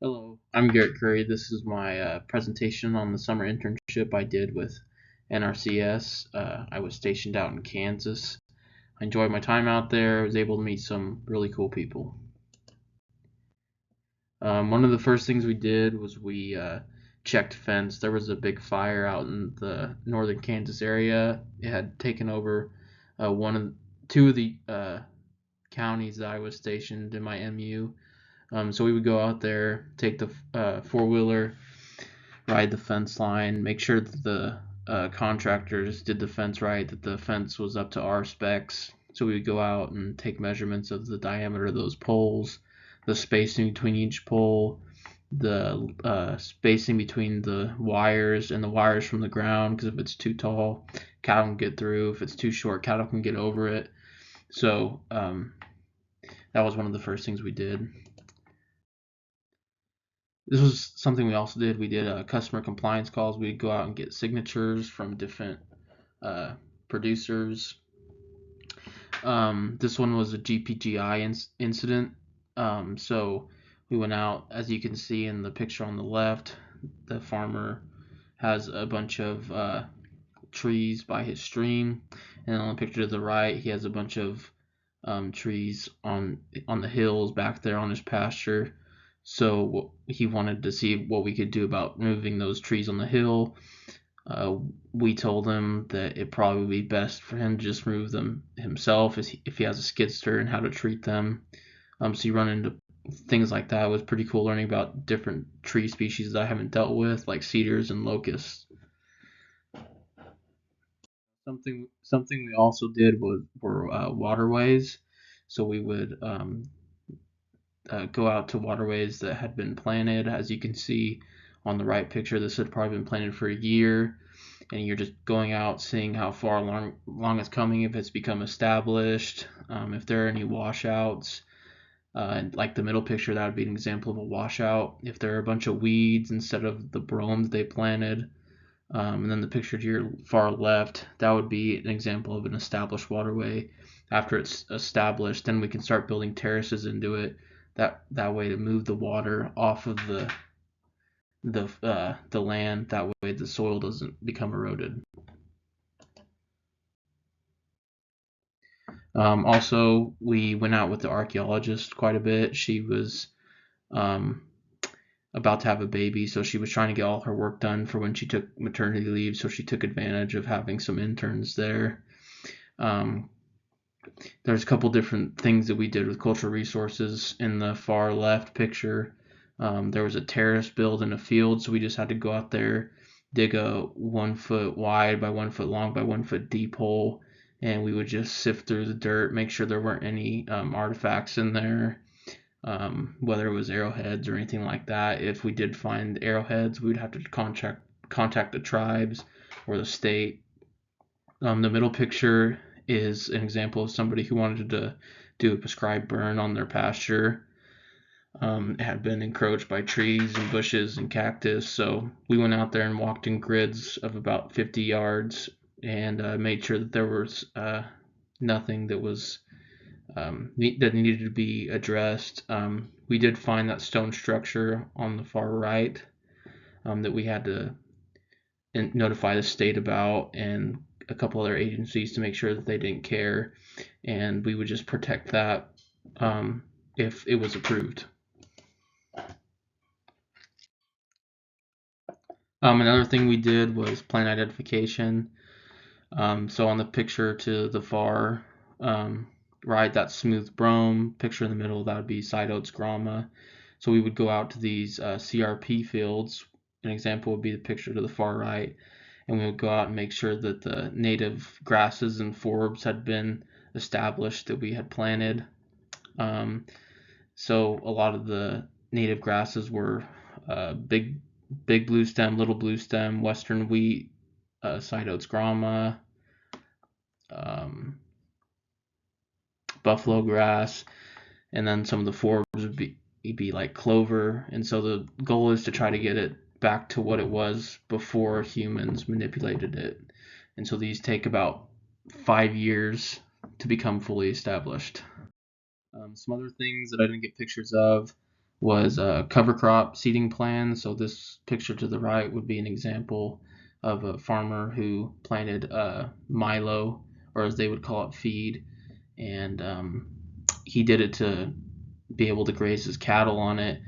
Hello, I'm Garrett Currie. This is my presentation on the summer internship I did with NRCS. I was stationed out in Kansas. I enjoyed my time out there. I was able to meet some really cool people. One of the first things we did was we checked fence. There was a big fire out in the northern Kansas area. It had taken over two of the counties that I was stationed in my MU. So we would go out there, take the four-wheeler, ride the fence line, make sure that the contractors did the fence right, that the fence was up to our specs. So we would go out and take measurements of the diameter of those poles, the spacing between each pole, the spacing between the wires and the wires from the ground, because if it's too tall, cattle can get through. If it's too short, cattle can get over it. So that was one of the first things we did. This was something we also did. We did customer compliance calls. We'd go out and get signatures from different uh, producers. This one was a GPGI incident. So we went out, as you can see in the picture on the left, the farmer has a bunch of trees by his stream, and on the picture to the right, he has a bunch of trees on the hills back there on his pasture. So he wanted to see what we could do about moving those trees on the hill. We told him that it probably would be best for him to just move them himself if he has a skid steer and how to treat them. So you run into things like that. It was pretty cool learning about different tree species that I haven't dealt with, like cedars and locusts. Something we also did were waterways. So we would go out to waterways that had been planted. As you can see on the right picture, this had probably been planted for a year, and you're just going out, seeing how far along it's coming, if it's become established, if there are any washouts. Like the middle picture, that would be an example of a washout. If there are a bunch of weeds instead of the brome that they planted. And then the picture to your far left, that would be an example of an established waterway. After it's established, then we can start building terraces into it. That way to move the water off of the land. That way the soil doesn't become eroded. Also, we went out with the archaeologist quite a bit. She was um, about to have a baby, so she was trying to get all her work done for when she took maternity leave. So she took advantage of having some interns there. Um, there's a couple different things that we did with cultural resources. In the far left picture, there was a terrace built in a field, so we just had to go out there, dig a 1 foot wide by 1 foot long by 1 foot deep hole, and we would just sift through the dirt, make sure there weren't any artifacts in there, whether it was arrowheads or anything like that. If we did find arrowheads, we'd have to contact the tribes or the state. The middle picture is an example of somebody who wanted to do a prescribed burn on their pasture. It had been encroached by trees and bushes and cactus, so we went out there and walked in grids of about 50 yards and made sure that there was nothing that was that needed to be addressed. We did find that stone structure on the far right that we had to notify the state about, and a couple other agencies to make sure that they didn't care, and we would just protect that if it was approved. Another thing we did was plant identification. So on the picture to the far right, that's smooth brome. Picture in the middle, that would be side oats grama. So we would go out to these CRP fields. An example would be the picture to the far right, and we would go out and make sure that the native grasses and forbs had been established that we had planted. So a lot of the native grasses were big blue stem, little blue stem, western wheat, side oats grama, buffalo grass, and then some of the forbs would be like clover. And so the goal is to try to get it back to what it was before humans manipulated it. And so these take about 5 years to become fully established. Some other things that I didn't get pictures of was cover crop seeding plans. So this picture to the right would be an example of a farmer who planted milo, or as they would call it, feed, and he did it to be able to graze his cattle on it.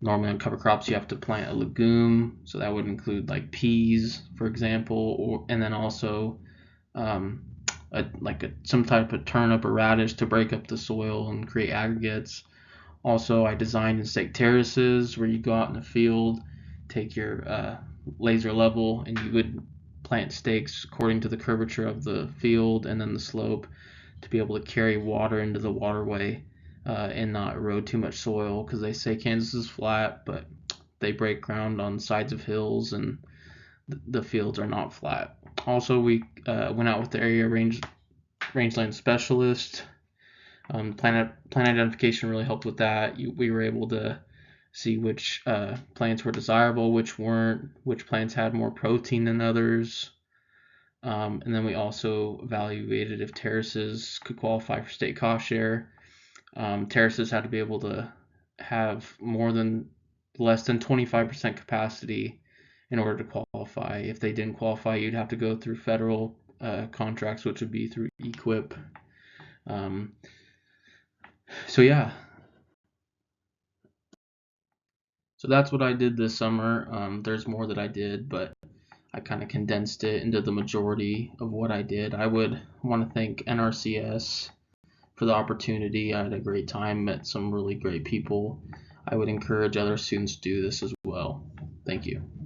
Normally on cover crops you have to plant a legume, so that would include like peas, for example, and then also um, some type of turnip or radish to break up the soil and create aggregates. Also, I designed and staked terraces where you go out in the field, take your laser level, and you would plant stakes according to the curvature of the field and then the slope to be able to carry water into the waterway and not erode too much soil, because they say Kansas is flat, but they break ground on sides of hills and the fields are not flat. Also, we went out with the area rangeland specialist. Plant identification really helped with that. We were able to see which plants were desirable, which weren't, which plants had more protein than others. And then we also evaluated if terraces could qualify for state cost share. Terraces had to be able to have less than 25% capacity in order to qualify. If they didn't qualify, you'd have to go through federal contracts, which would be through EQIP. So yeah, so that's what I did this summer. There's more that I did, but I kind of condensed it into the majority of what I did. I would want to thank NRCS for the opportunity. I had a great time, met some really great people. I would encourage other students to do this as well. Thank you.